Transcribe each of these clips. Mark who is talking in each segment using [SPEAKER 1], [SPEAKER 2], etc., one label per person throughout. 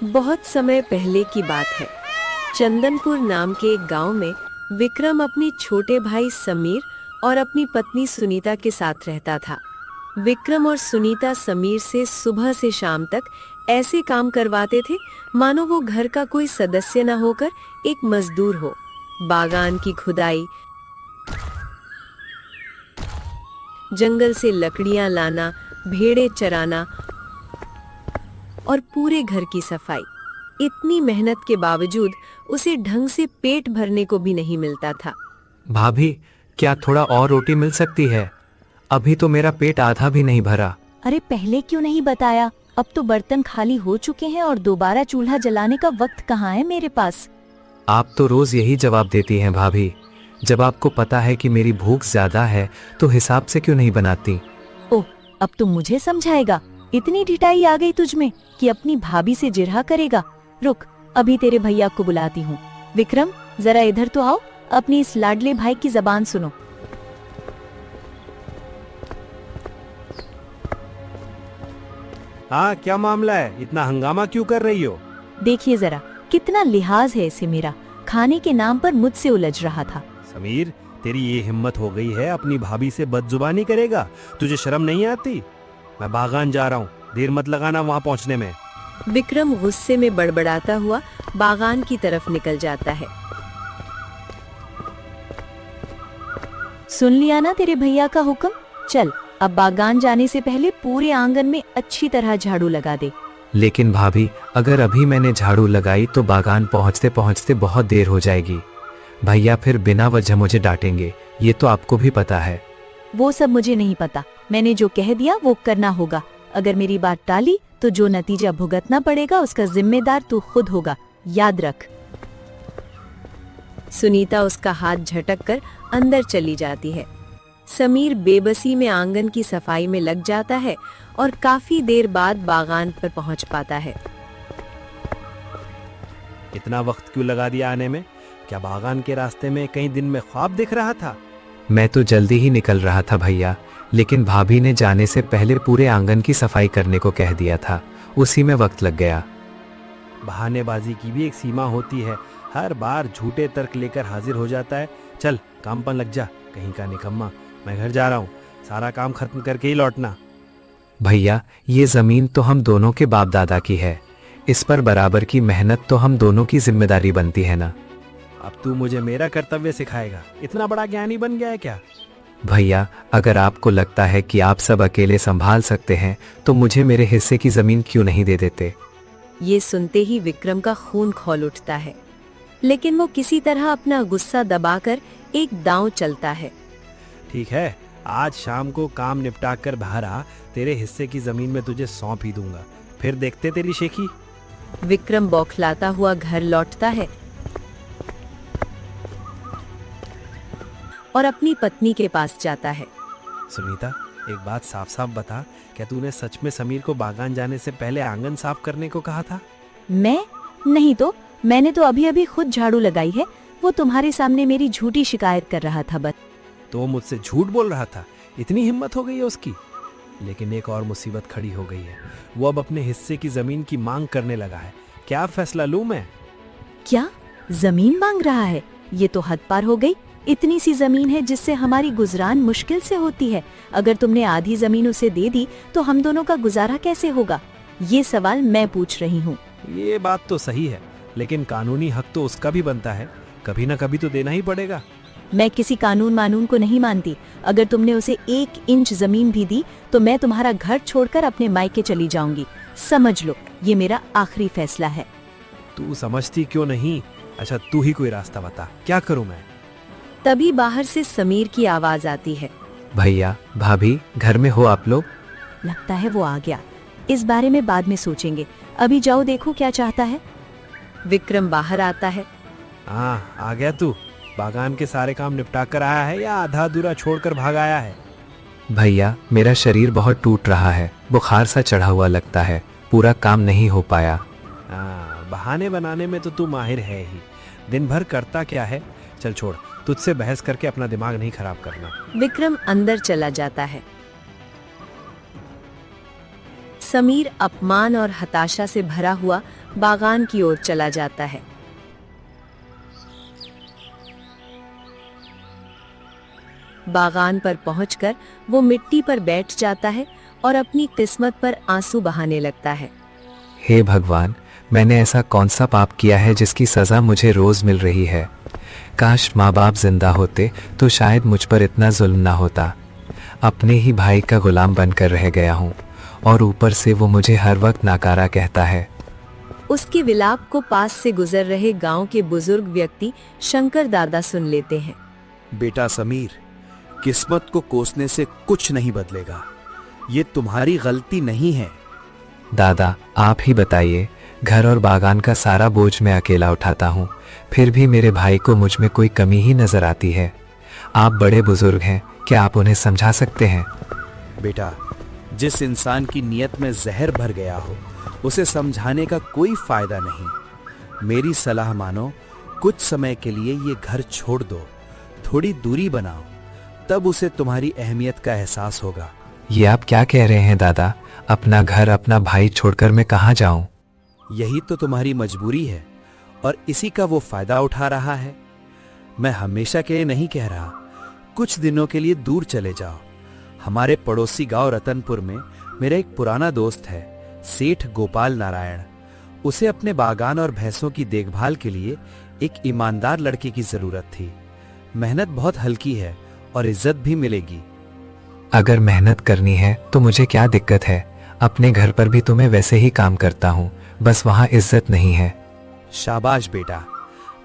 [SPEAKER 1] बहुत समय पहले की बात है। चंदनपुर नाम के एक गांव में विक्रम अपने छोटे भाई समीर और अपनी पत्नी सुनीता के साथ रहता था। विक्रम और सुनीता समीर से सुबह से शाम तक ऐसे काम करवाते थे मानो वो घर का कोई सदस्य न होकर एक मजदूर हो। बागान की खुदाई, जंगल से लकड़ियां लाना, भेड़ें चराना और पूरे घर की सफाई। इतनी मेहनत के बावजूद उसे ढंग से पेट भरने को भी नहीं मिलता था।
[SPEAKER 2] भाभी, क्या थोड़ा और रोटी मिल सकती है? अभी तो मेरा पेट आधा भी नहीं भरा।
[SPEAKER 3] अरे पहले क्यों नहीं बताया? अब तो बर्तन खाली हो चुके हैं और दोबारा चूल्हा जलाने का वक्त कहाँ है मेरे पास।
[SPEAKER 2] आप तो रोज यही जवाब देती हैं भाभी। जब आपको पता है कि मेरी भूख ज्यादा है तो हिसाब से क्यों नहीं बनाती?
[SPEAKER 3] ओह, अब तुम मुझे समझाएगा? इतनी ढिठाई आ गई तुझमें कि अपनी भाभी से जिरहा करेगा। रुक, अभी तेरे भैया को बुलाती हूँ। विक्रम, जरा इधर तो आओ, अपनी इस लाडले भाई की जबान सुनो।
[SPEAKER 4] हाँ, क्या मामला है? इतना हंगामा क्यों कर रही हो?
[SPEAKER 3] देखिए जरा, कितना लिहाज है इसे मेरा। खाने के नाम पर मुझसे उलझ रहा था।
[SPEAKER 4] समीर, तेरी ये हिम्मत हो गई है अपनी भाभी से बदजुबानी करेगा? तुझे शर्म नहीं आती? मैं बागान जा रहा हूँ, देर मत लगाना वहाँ पहुँचने में।
[SPEAKER 1] विक्रम गुस्से में बड़बड़ाता हुआ बागान की तरफ निकल जाता है।
[SPEAKER 3] सुन लिया ना तेरे भैया का हुक्म? चल, अब बागान जाने से पहले पूरे आंगन में अच्छी तरह झाड़ू लगा दे।
[SPEAKER 2] लेकिन भाभी, अगर अभी मैंने झाड़ू लगाई तो बागान पहुँचते पहुँचते बहुत देर हो जाएगी। भैया फिर बिना वजह मुझे डांटेंगे, ये तो आपको भी पता है।
[SPEAKER 3] वो सब मुझे नहीं पता। मैंने जो कह दिया वो करना होगा। अगर मेरी बात टाली तो जो नतीजा भुगतना पड़ेगा उसका जिम्मेदार तू खुद होगा, याद रख।
[SPEAKER 1] सुनीता उसका हाथ झटक कर अंदर चली जाती है। समीर बेबसी में आंगन की सफाई में लग जाता है और काफी देर बाद बागान पर पहुंच पाता है।
[SPEAKER 4] इतना वक्त क्यों लगा दिया आने में? क्या बागान के रास्ते में कहीं दिन में ख्वाब दिख रहा था?
[SPEAKER 2] मैं तो जल्दी ही निकल रहा था भैया, लेकिन भाभी ने जाने से पहले पूरे आंगन की सफाई करने को कह दिया था, उसी में वक्त लग गया।
[SPEAKER 4] बहानेबाजी की भी एक सीमा होती है। हर बार झूठे तर्क लेकर हाजिर हो जाता है। चल, काम पर लग जा, कहीं का निकम्मा। मैं घर जा रहा हूँ, सारा काम खत्म करके ही लौटना।
[SPEAKER 2] भैया, ये जमीन तो हम दोनों के बाप दादा की है, इस पर बराबर की मेहनत तो हम दोनों की जिम्मेदारी बनती है ना।
[SPEAKER 4] अब तू मुझे मेरा कर्तव्य सिखाएगा? इतना बड़ा ज्ञानी बन गया है क्या?
[SPEAKER 2] भैया, अगर आपको लगता है कि आप सब अकेले संभाल सकते हैं तो मुझे मेरे हिस्से की जमीन क्यों नहीं दे देते?
[SPEAKER 1] ये सुनते ही विक्रम का खून खौल उठता है, लेकिन वो किसी तरह अपना गुस्सा दबाकर एक दांव चलता है।
[SPEAKER 4] ठीक है, आज शाम को काम निपटा कर बाहर आ, तेरे हिस्से की जमीन में तुझे सौंप ही दूंगा। फिर देखते तेरी शेखी।
[SPEAKER 1] विक्रम बौखलाता हुआ घर लौटता है और अपनी पत्नी के पास जाता है।
[SPEAKER 4] सुनीता, एक बात साफ साफ बता, क्या तूने सच में समीर को बागान जाने से पहले आंगन साफ करने को कहा था?
[SPEAKER 3] मैं नहीं तो, मैंने तो अभी अभी खुद झाड़ू लगाई है। वो तुम्हारे सामने मेरी झूठी शिकायत कर रहा था बस।
[SPEAKER 4] तो वो मुझसे झूठ बोल रहा था? इतनी हिम्मत हो गई है उसकी? लेकिन एक और मुसीबत खड़ी हो गई है। वो अब अपने हिस्से की जमीन की मांग करने लगा है। क्या फैसला लूं मैं?
[SPEAKER 3] क्या जमीन मांग रहा है? ये तो हद पार हो गई। इतनी सी जमीन है जिससे हमारी गुजरान मुश्किल से होती है। अगर तुमने आधी जमीन उसे दे दी तो हम दोनों का गुजारा कैसे होगा? ये सवाल मैं पूछ रही हूँ।
[SPEAKER 4] ये बात तो सही है, लेकिन कानूनी हक तो उसका भी बनता है। कभी ना कभी तो देना ही पड़ेगा।
[SPEAKER 3] मैं किसी कानून मानून को नहीं मानती। अगर तुमने उसे 1 इंच जमीन भी दी तो मैं तुम्हारा घर छोड़कर अपने मायके चली जाऊंगी। समझ लो, ये मेरा आखिरी फैसला है।
[SPEAKER 4] तू समझती क्यों नहीं? अच्छा, तू ही कोई रास्ता बता, क्या करूं मैं?
[SPEAKER 1] तभी बाहर से समीर की आवाज आती है।
[SPEAKER 2] भैया, भाभी, घर में हो आप लोग?
[SPEAKER 3] लगता है वो आ गया। इस बारे में बाद में सोचेंगे। अभी जाओ, देखो क्या चाहता है।
[SPEAKER 1] विक्रम बाहर आता है।
[SPEAKER 4] हाँ, आ गया तू? बागान के सारे काम निपटा कर आया है या आधा अधूरा छोड़कर भाग आया है?
[SPEAKER 2] भैया, मेरा शरीर बहुत टूट रहा है, बुखार सा चढ़ा हुआ लगता है, पूरा काम नहीं हो पाया।
[SPEAKER 4] बहाने बनाने में तो तू माहिर है ही। दिन भर करता क्या है? चल छोड़, तुझसे बहस करके अपना दिमाग नहीं खराब करना।
[SPEAKER 1] विक्रम अंदर चला जाता है। समीर अपमान और हताशा से भरा हुआ बागान की ओर चला जाता है। बागान पर पहुंचकर वो मिट्टी पर बैठ जाता है और अपनी किस्मत पर आंसू बहाने लगता है।
[SPEAKER 2] हे भगवान, मैंने ऐसा कौन सा पाप किया है जिसकी सज़ा मुझे रोज़ मिल रही है। काश माँ बाप जिंदा होते तो शायद मुझ पर इतना जुल्म ना होता। अपने ही भाई का गुलाम बनकर रह गया हूँ और ऊपर से वो मुझे हर वक्त नाकारा कहता है।
[SPEAKER 1] उसके विलाप को पास से गुजर रहे गांव के बुजुर्ग व्यक्ति शंकर दादा सुन लेते हैं।
[SPEAKER 5] बेटा समीर, किस्मत को कोसने से कुछ नहीं बदलेगा। ये तुम्हारी गलती नहीं है।
[SPEAKER 2] दादा, आप ही बताइए, घर और बागान का सारा बोझ मैं अकेला उठाता हूँ, फिर भी मेरे भाई को मुझ में कोई कमी ही नजर आती है। आप बड़े बुजुर्ग हैं, क्या आप उन्हें समझा सकते हैं?
[SPEAKER 5] बेटा, जिस इंसान की नीयत में जहर भर गया हो उसे समझाने का कोई फायदा नहीं। मेरी सलाह मानो, कुछ समय के लिए ये घर छोड़ दो, थोड़ी दूरी बनाओ, तब उसे तुम्हारी अहमियत का एहसास होगा।
[SPEAKER 2] ये आप क्या कह रहे हैं दादा? अपना घर, अपना भाई छोड़कर मैं कहाँ जाऊं?
[SPEAKER 5] यही तो तुम्हारी मजबूरी है और इसी का वो फायदा उठा रहा है। मैं हमेशा के लिए नहीं कह रहा, कुछ दिनों के लिए दूर चले जाओ। हमारे पड़ोसी गांव रतनपुर में मेरा एक पुराना दोस्त है, सेठ गोपाल नारायण। उसे अपने बागान और भैंसों की देखभाल के लिए एक ईमानदार लड़के की जरूरत थी। मेहनत बहुत हल्की है और इज्जत भी मिलेगी।
[SPEAKER 2] अगर मेहनत करनी है तो मुझे क्या दिक्कत है? अपने घर पर भी तो मैं वैसे ही काम करता हूँ, बस वहाँ इज्जत नहीं है।
[SPEAKER 5] शाबाश बेटा,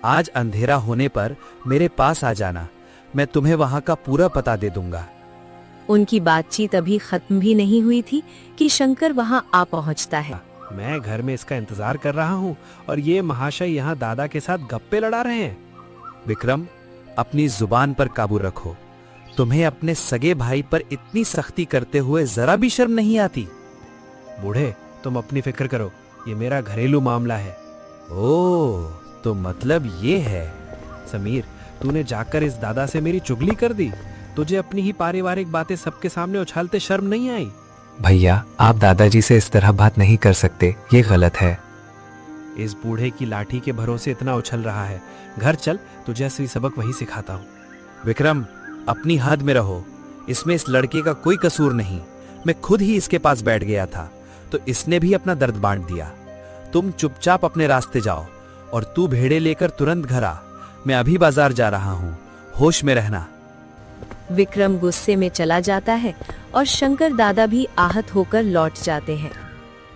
[SPEAKER 5] आज अंधेरा होने पर मेरे पास आ जाना, मैं तुम्हें वहाँ का पूरा पता दे दूंगा।
[SPEAKER 1] उनकी बातचीत अभी खत्म भी नहीं हुई थी कि शंकर वहां आ पहुंचता है।
[SPEAKER 4] मैं घर में इसका इंतजार कर रहा हूँ और ये महाशय यहाँ दादा के साथ गप्पे लड़ा रहे हैं।
[SPEAKER 5] विक्रम, अपनी जुबान पर काबू रखो। तुम्हें अपने सगे भाई पर इतनी सख्ती करते हुए जरा भी शर्म नहीं आती?
[SPEAKER 4] बूढ़े, तुम अपनी फिक्र करो, ये मेरा घरेलू मामला है।
[SPEAKER 5] ओह, तो मतलब ये है।
[SPEAKER 4] समीर, तूने जाकर इस दादा से मेरी चुगली कर दी। तुझे अपनी ही पारिवारिक बातें सबके सामने उछालते शर्म नहीं आई?
[SPEAKER 2] भैया, आप दादाजी से इस तरह बात नहीं कर सकते, ये गलत है।
[SPEAKER 4] इस बूढ़े की लाठी के भरोसे इतना उछल रहा है। घर चल, तुझे असली सबक वही सिखाता हूँ।
[SPEAKER 5] विक्रम, अपनी हद में रहो। इसमें इस लड़के का कोई कसूर नहीं। मैं खुद ही इसके पास बैठ गया था तो इसने भी अपना दर्द बांट दिया। तुम चुपचाप अपने रास्ते जाओ और तू भेड़े लेकर तुरंत घर आ। मैं अभी बाजार जा रहा हूँ, होश में रहना।
[SPEAKER 1] विक्रम गुस्से में चला जाता है और शंकर दादा भी आहत होकर लौट जाते हैं।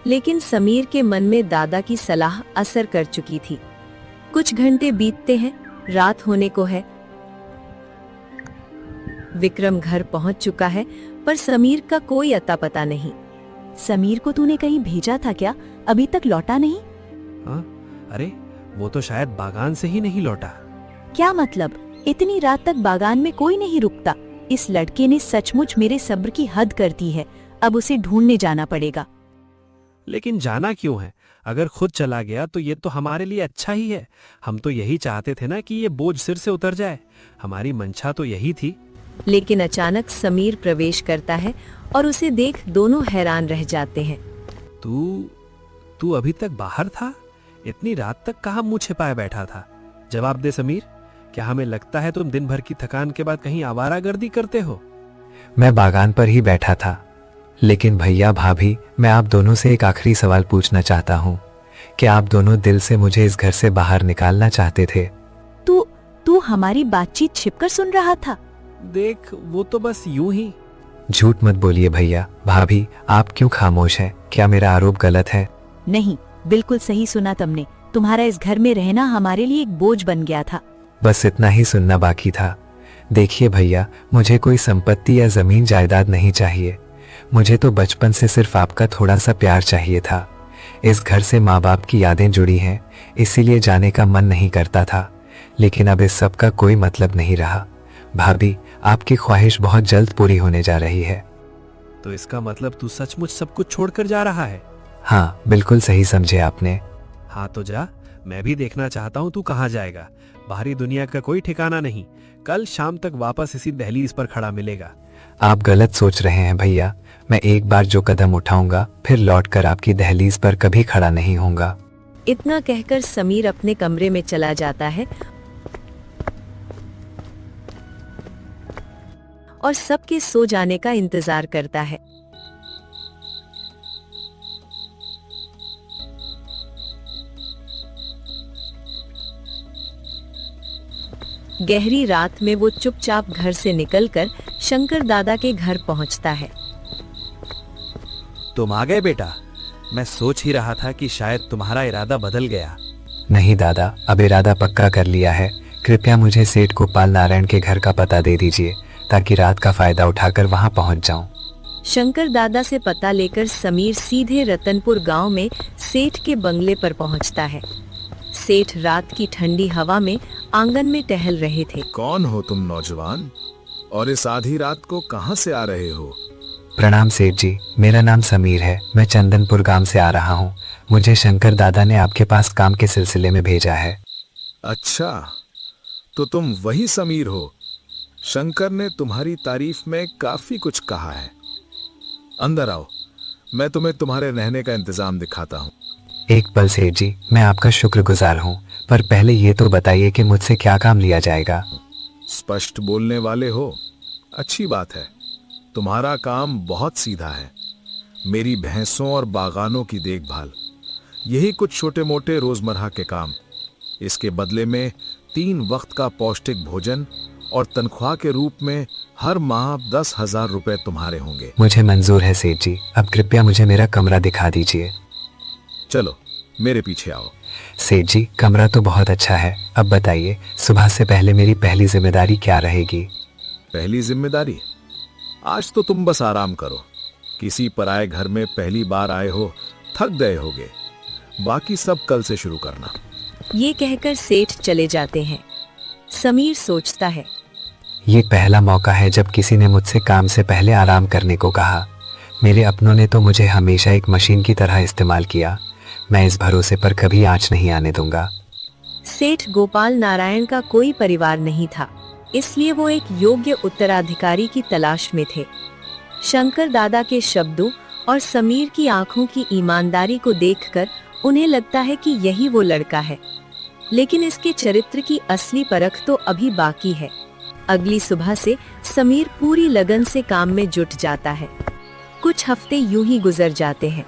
[SPEAKER 1] लेकिन समीर के मन में दादा की सलाह असर कर चुकी थी। कुछ घंटे बीतते हैं, रात होने को है। विक्रम घर पहुंच चुका है पर समीर का कोई अता पता नहीं।
[SPEAKER 3] समीर को तूने कहीं भेजा था क्या? अभी तक लौटा नहीं?
[SPEAKER 4] हाँ? अरे, वो तो शायद बागान से ही नहीं लौटा।
[SPEAKER 3] क्या मतलब? इतनी रात तक बागान में कोई नहीं रुकता। इस लड़के ने सचमुच मेरे सब्र की हद कर दी है। अब उसे ढूंढने जाना पड़ेगा।
[SPEAKER 4] लेकिन जाना क्यों है? अगर खुद चला गया तो ये तो हमारे लिए अच्छा ही है। हम तो यही चाहते थे ना कि ये बोझ सिर से उतर जाए। हमारी मंशा तो यही थी।
[SPEAKER 1] लेकिन अचानक समीर प्रवेश करता है और उसे देख दोनों हैरान रह जाते हैं।
[SPEAKER 4] तू अभी तक बाहर था? इतनी रात तक कहाँ मुंह छिपाए बैठा था? जवाब दे समीर, क्या हमें लगता है तुम दिन भर की थकान के बाद कहीं आवारागर्दी करते हो?
[SPEAKER 2] मैं बागान पर ही बैठा था। लेकिन भैया भाभी, मैं आप दोनों से एक आखिरी सवाल पूछना चाहता हूँ। क्या आप दोनों दिल से मुझे इस घर से बाहर निकालना चाहते थे?
[SPEAKER 3] तू हमारी बातचीत छिपकर सुन रहा था?
[SPEAKER 4] देख, वो तो बस यूं ही।
[SPEAKER 2] झूठ मत बोलिए भैया भाभी, आप क्यों खामोश हैं? क्या मेरा आरोप गलत है?
[SPEAKER 3] नहीं, बिल्कुल सही सुना तुमने। तुम्हारा इस घर में रहना हमारे लिए एक बोझ बन गया था।
[SPEAKER 2] बस इतना ही सुनना बाकी था। देखिए भैया, मुझे कोई संपत्ति या जमीन जायदाद नहीं चाहिए। मुझे तो बचपन से सिर्फ आपका थोड़ा सा प्यार चाहिए था। इस घर से माँ बाप की यादें जुड़ी हैं, इसीलिए जाने का मन नहीं करता था। लेकिन अब इस सब का कोई मतलब नहीं रहा। भाभी, आपकी ख्वाहिश बहुत जल्द पूरी होने जा रही है।
[SPEAKER 4] तो इसका मतलब तू सचमुच सब कुछ छोड़कर जा रहा है?
[SPEAKER 2] हाँ, बिल्कुल सही समझे आपने।
[SPEAKER 4] हाँ तो जा, मैं भी देखना चाहता हूँ तू कहाँ जाएगा। बाहरी दुनिया का कोई ठिकाना नहीं। कल शाम तक वापस इसी दहलीज पर खड़ा मिलेगा।
[SPEAKER 2] आप गलत सोच रहे हैं भैया। मैं एक बार जो कदम उठाऊंगा फिर लौटकर आपकी दहलीज पर कभी खड़ा नहीं होऊंगा।
[SPEAKER 1] इतना कहकर समीर अपने कमरे में चला जाता है और सबके सो जाने का इंतजार करता है। गहरी रात में वो चुपचाप घर से निकलकर शंकर दादा के घर पहुंचता है।
[SPEAKER 5] तुम आ गए बेटा। मैं सोच ही रहा था कि शायद तुम्हारा इरादा बदल गया।
[SPEAKER 2] नहीं दादा, अब इरादा पक्का कर लिया है। कृपया मुझे सेठ गोपाल नारायण के घर का पता दे दीजिए ताकि रात का फायदा उठाकर वहां पहुंच जाऊं।
[SPEAKER 1] शंकर दादा से पता लेकर समीर सीधे रतनपुर गांव में सेठ के बंगले पर पहुंचता है। सेठ रात की ठंडी हवा में आंगन में टहल रहे थे।
[SPEAKER 6] कौन हो तुम नौजवान, और इस आधी रात को कहां से आ रहे हो?
[SPEAKER 2] प्रणाम सेठ जी, मेरा नाम समीर है। मैं चंदनपुर गांव से आ रहा हूं। मुझे शंकर दादा ने आपके पास काम के सिलसिले में भेजा है।
[SPEAKER 6] अच्छा, तो तुम वही समीर हो। शंकर ने तुम्हारी तारीफ में काफी कुछ कहा है। अंदर आओ, मैं तुम्हें तुम्हारे रहने का इंतजाम दिखाता हूँ।
[SPEAKER 2] एक पल सेठ जी, मैं आपका शुक्रगुजार हूँ, पर पहले ये तो बताइए कि मुझसे क्या काम लिया जाएगा।
[SPEAKER 6] स्पष्ट बोलने वाले हो, अच्छी बात है। तुम्हारा काम बहुत सीधा है, मेरी भैंसों और बागानों की देखभाल, यही कुछ छोटे मोटे रोजमर्रा के काम। इसके बदले में 3 वक्त का पौष्टिक भोजन और तनख्वाह के रूप में हर माह 10,000 रुपए तुम्हारे होंगे।
[SPEAKER 2] मुझे मंजूर है सेठ जी। अब कृपया मुझे मेरा कमरा दिखा दीजिए।
[SPEAKER 6] चलो मेरे पीछे आओ।
[SPEAKER 2] सेठ जी, कमरा तो बहुत अच्छा है। अब बताइए, सुबह से पहले मेरी पहली जिम्मेदारी क्या रहेगी?
[SPEAKER 6] पहली जिम्मेदारी? आज तो तुम बस आराम करो। किसी पराए घर में पहली बार आए हो, थक गए होगे। बाकी सब कल से शुरू करना।
[SPEAKER 1] ये कहकर सेठ चले जाते हैं। समीर सोचता है,
[SPEAKER 2] ये पहला मौका है जब किसी ने मुझसे काम से पहले आराम करने को कहा। मेरे अपनों ने तो मुझे हमेशा एक मशीन की तरह इस्तेमाल किया। मैं इस भरोसे पर कभी आंच नहीं आने दूंगा।
[SPEAKER 1] सेठ गोपाल नारायण का कोई परिवार नहीं था, इसलिए वो एक योग्य उत्तराधिकारी की तलाश में थे। शंकर दादा के शब्दों और समीर की आंखों की ईमानदारी को देखकर उन्हें लगता है कि यही वो लड़का है, लेकिन इसके चरित्र की असली परख तो अभी बाकी है। अगली सुबह से समीर पूरी लगन से काम में जुट जाता है। कुछ हफ्ते यूं ही गुजर जाते हैं।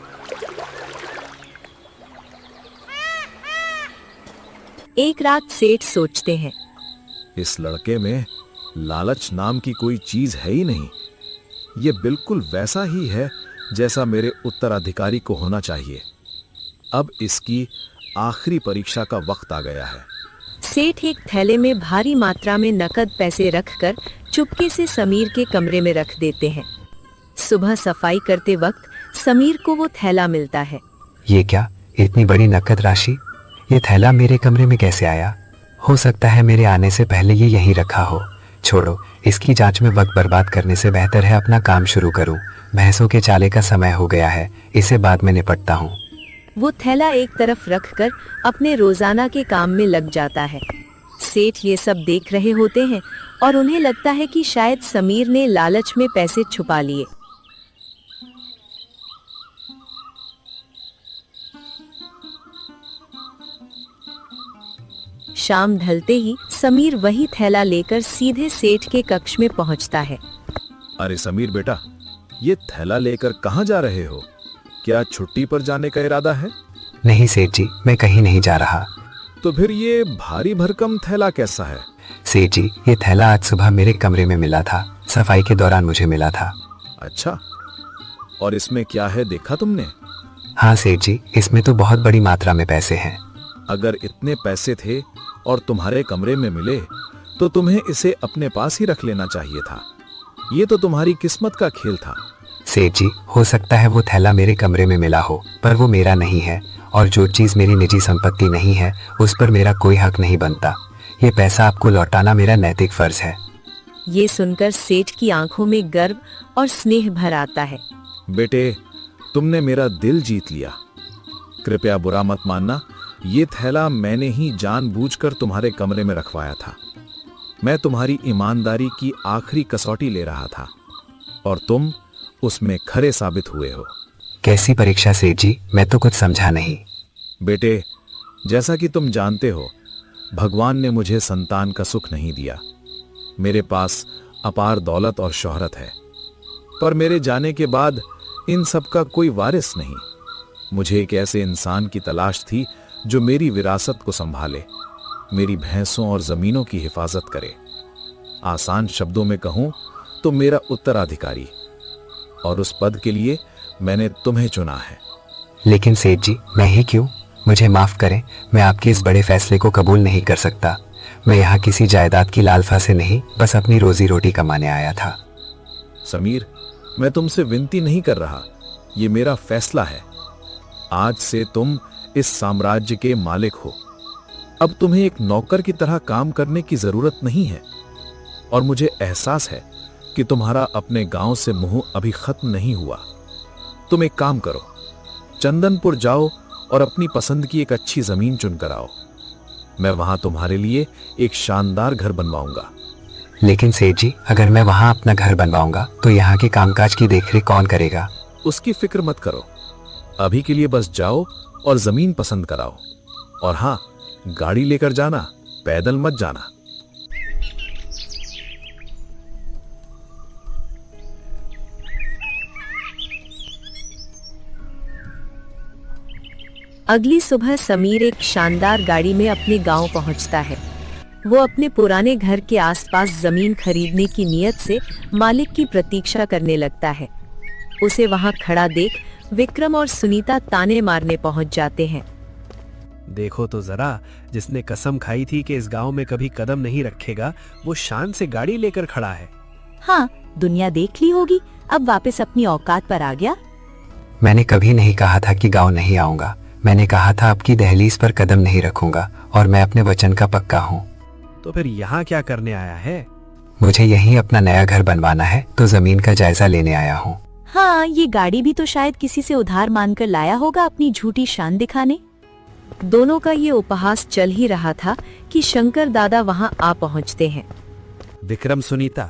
[SPEAKER 1] एक रात सेठ सोचते हैं,
[SPEAKER 6] इस लड़के में लालच नाम की कोई चीज है ही नहीं। ये बिल्कुल वैसा ही है जैसा मेरे उत्तराधिकारी को होना चाहिए। अब इसकी आखिरी परीक्षा का वक्त आ गया है।
[SPEAKER 1] सेठ एक थैले में भारी मात्रा में नकद पैसे रखकर चुपके से समीर के कमरे में रख देते हैं। सुबह सफाई करते वक्त समीर को वो थैला मिलता है।
[SPEAKER 2] ये क्या, इतनी बड़ी नकद राशि? ये थैला मेरे कमरे में कैसे आया? हो सकता है मेरे आने से पहले ये यहीं रखा हो। छोड़ो, इसकी जांच में वक्त बर्बाद करने से बेहतर है अपना काम शुरू करूं। भैंसों के चाले का समय हो गया है, इसे बाद में निपटता हूं।
[SPEAKER 1] वो थैला एक तरफ रखकर अपने रोजाना के काम में लग जाता है। सेठ ये सब देख रहे होते हैं और उन्हें लगता है कि शायद समीर ने लालच में पैसे छुपा लिए। शाम ढलते ही समीर वही थैला लेकर सीधे सेठ के कक्ष में पहुंचता है।
[SPEAKER 6] अरे समीर बेटा, ये थैला लेकर कहाँ जा रहे हो? क्या छुट्टी पर जाने का इरादा है?
[SPEAKER 2] नहीं सेठ जी, मैं कहीं नहीं जा रहा।
[SPEAKER 6] तो फिर ये भारी भरकम थैला कैसा है?
[SPEAKER 2] सेठ जी, ये थैला आज सुबह मेरे कमरे में मिला था। सफाई के दौरान मुझे मिला था।
[SPEAKER 6] अच्छा, और इसमें क्या है देखा तुमने?
[SPEAKER 2] हाँ सेठ जी, इसमें तो बहुत बड़ी मात्रा में पैसे हैं।
[SPEAKER 6] अगर इतने पैसे थे और तुम्हारे कमरे में मिले तो तुम्हें इसे अपने पास ही रख लेना चाहिए था। ये तो तुम्हारी किस्मत का खेल था।
[SPEAKER 2] सेठ जी, हो सकता है वो थैला मेरे कमरे में मिला हो, पर वो मेरा नहीं है, और जो चीज मेरी निजी संपत्ति नहीं है उस पर मेरा कोई हक नहीं बनता। ये पैसा आपको लौटाना मेरा नैतिक फर्ज है।
[SPEAKER 1] ये सुनकर सेठ की आंखों में गर्व और स्नेह भर आता है।
[SPEAKER 6] बेटे, तुमने मेरा दिल जीत लिया। कृपया बुरा मत मानना, ये थैला मैंने ही जानबूझकर तुम्हारे कमरे में रखवाया था। मैं तुम्हारी ईमानदारी की आखिरी कसौटी ले रहा था। और तुम उसमें खरे साबित हुए हो।
[SPEAKER 2] कैसी परीक्षा सेठ जी? मैं तो कुछ समझा नहीं।
[SPEAKER 6] बेटे, जैसा कि तुम जानते हो, भगवान ने मुझे संतान का सुख नहीं दिया। मेरे पास अपार दौलत और शोहरत है, पर मेरे जाने के बाद इन सब का कोई वारिस नहीं। मुझे एक ऐसे इंसान की तलाश थी जो मेरी विरासत को संभाले, मेरी भैंसों और जमीनों की हिफाजत करे। आसान शब्दों में कहूं तो मेरा उत्तराधिकारी। और उस पद के लिए मैंने तुम्हें चुना है।
[SPEAKER 2] लेकिन सेठ जी, मैं ही क्यों? मुझे माफ करें, मैं आपके इस बड़े फैसले को कबूल नहीं कर सकता। मैं यहाँ किसी जायदाद की लालसा से नहीं, बस अपनी रोजी रोटी कमाने आया था।
[SPEAKER 6] समीर, मैं तुमसे विनती नहीं कर रहा, ये मेरा फैसला है। आज से तुम इस साम्राज्य के मालिक हो। अब तुम्हें एक नौकर की तरह काम करने की जरूरत नहीं है। और मुझे एहसास है कि तुम्हारा अपने गांव से मोह अभी खत्म नहीं हुआ। तुम एक काम करो, चंदनपुर जाओ और अपनी पसंद की एक अच्छी जमीन चुनकर आओ। मैं वहां तुम्हारे लिए एक शानदार घर बनवाऊंगा।
[SPEAKER 2] लेकिन सेठ जी, अगर मैं वहाँ अपना घर बनवाऊंगा तो यहाँ के कामकाज की देखरेख कौन करेगा?
[SPEAKER 6] उसकी फिक्र मत करो। अभी के लिए बस जाओ और जमीन पसंद कराओ। और हाँ, गाड़ी लेकर जाना, पैदल मत जाना।
[SPEAKER 1] अगली सुबह समीर एक शानदार गाड़ी में अपने गांव पहुंचता है। वो अपने पुराने घर के आसपास जमीन खरीदने की नियत से मालिक की प्रतीक्षा करने लगता है। उसे वहां खड़ा देख विक्रम और सुनीता ताने मारने पहुंच जाते हैं।
[SPEAKER 4] देखो तो जरा, जिसने कसम खाई थी कि इस गांव में कभी कदम नहीं रखेगा, वो शान से गाड़ी लेकर खड़ा है।
[SPEAKER 3] हाँ, दुनिया देख ली होगी, अब वापस अपनी औकात पर आ गया।
[SPEAKER 2] मैंने कभी नहीं कहा था कि गांव नहीं आऊंगा। मैंने कहा था आपकी दहलीज पर कदम नहीं रखूंगा, और मैं अपने वचन का पक्का हूँ।
[SPEAKER 4] तो फिर यहाँ क्या करने आया है?
[SPEAKER 2] मुझे यहीं अपना नया घर बनवाना है, तो जमीन का जायजा लेने आया हूँ।
[SPEAKER 3] हाँ, ये गाड़ी भी तो शायद किसी से उधार मांगकर लाया होगा अपनी झूठी शान दिखाने।
[SPEAKER 1] दोनों का ये उपहास चल ही रहा था कि शंकर दादा वहां आ पहुंचते हैं।
[SPEAKER 5] विक्रम, सुनीता,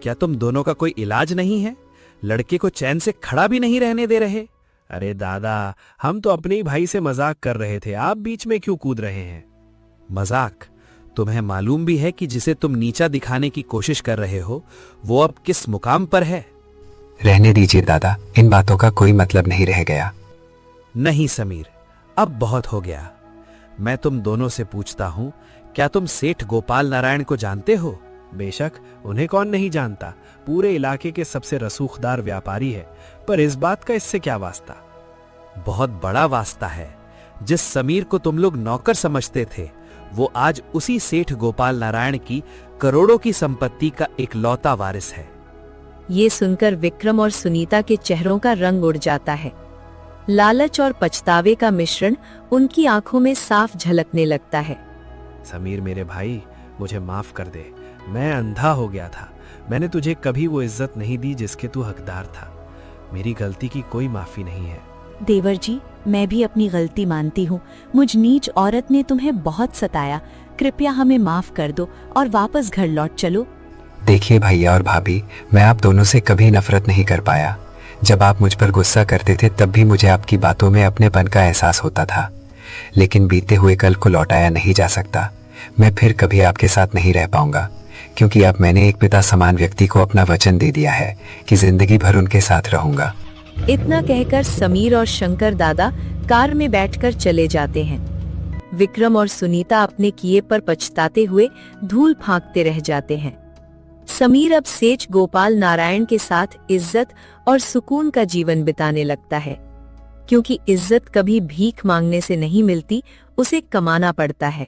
[SPEAKER 5] क्या तुम दोनों का कोई इलाज नहीं है? लड़के को चैन से खड़ा भी नहीं रहने दे रहे।
[SPEAKER 4] अरे दादा, हम तो अपने ही भाई से मजाक कर रहे थे, आप बीच में क्यों कूद रहे हैं?
[SPEAKER 5] मजाक? तुम्हें मालूम भी है कि जिसे तुम नीचा दिखाने की कोशिश कर रहे हो वो अब किस मुकाम पर है?
[SPEAKER 2] रहने दीजिए दादा, इन बातों का कोई मतलब नहीं रह गया।
[SPEAKER 5] नहीं समीर, अब बहुत हो गया। मैं तुम दोनों से पूछता हूं, क्या तुम सेठ गोपाल नारायण को जानते हो?
[SPEAKER 4] बेशक, उन्हें कौन नहीं जानता। पूरे इलाके के सबसे रसूखदार व्यापारी है। पर इस बात का इससे क्या वास्ता?
[SPEAKER 5] बहुत बड़ा वास्ता है। जिस समीर को तुम लोग नौकर समझते थे, वो आज उसी सेठ गोपाल नारायण की करोड़ों की संपत्ति का इकलौता वारिस है।
[SPEAKER 1] ये सुनकर विक्रम और सुनीता के चेहरों का रंग उड़ जाता है। लालच और पछतावे का मिश्रण उनकी आंखों में साफ झलकने लगता है।
[SPEAKER 4] समीर मेरे भाई, मुझे माफ कर दे। मैं अंधा हो गया था। मैंने तुझे कभी वो इज्जत नहीं दी जिसके तू हकदार था। मेरी गलती की कोई माफी नहीं है।
[SPEAKER 3] देवर जी, मैं भी अपनी गलती मानती हूँ। मुझ नीच औरत ने तुम्हें बहुत सताया। कृपया हमें माफ कर दो और वापस घर लौट चलो।
[SPEAKER 2] देखिए भैया और भाभी, मैं आप दोनों से कभी नफरत नहीं कर पाया। जब आप मुझ पर गुस्सा करते थे तब भी मुझे आपकी बातों में अपनेपन का एहसास होता था। लेकिन बीते हुए कल को लौटाया नहीं जा सकता। मैं फिर कभी आपके साथ नहीं रह पाऊंगा, क्योंकि अब मैंने एक पिता समान व्यक्ति को अपना वचन दे दिया है कि जिंदगी भर उनके साथ रहूंगा।
[SPEAKER 1] इतना कहकर समीर और शंकर दादा कार में बैठकर चले जाते हैं। विक्रम और सुनीता अपने किए पर पछताते हुए धूल फांकते रह जाते हैं। समीर अब सेठ गोपाल नारायण के साथ इज्जत और सुकून का जीवन बिताने लगता है, क्योंकि इज्जत कभी भीख मांगने से नहीं मिलती, उसे कमाना पड़ता है।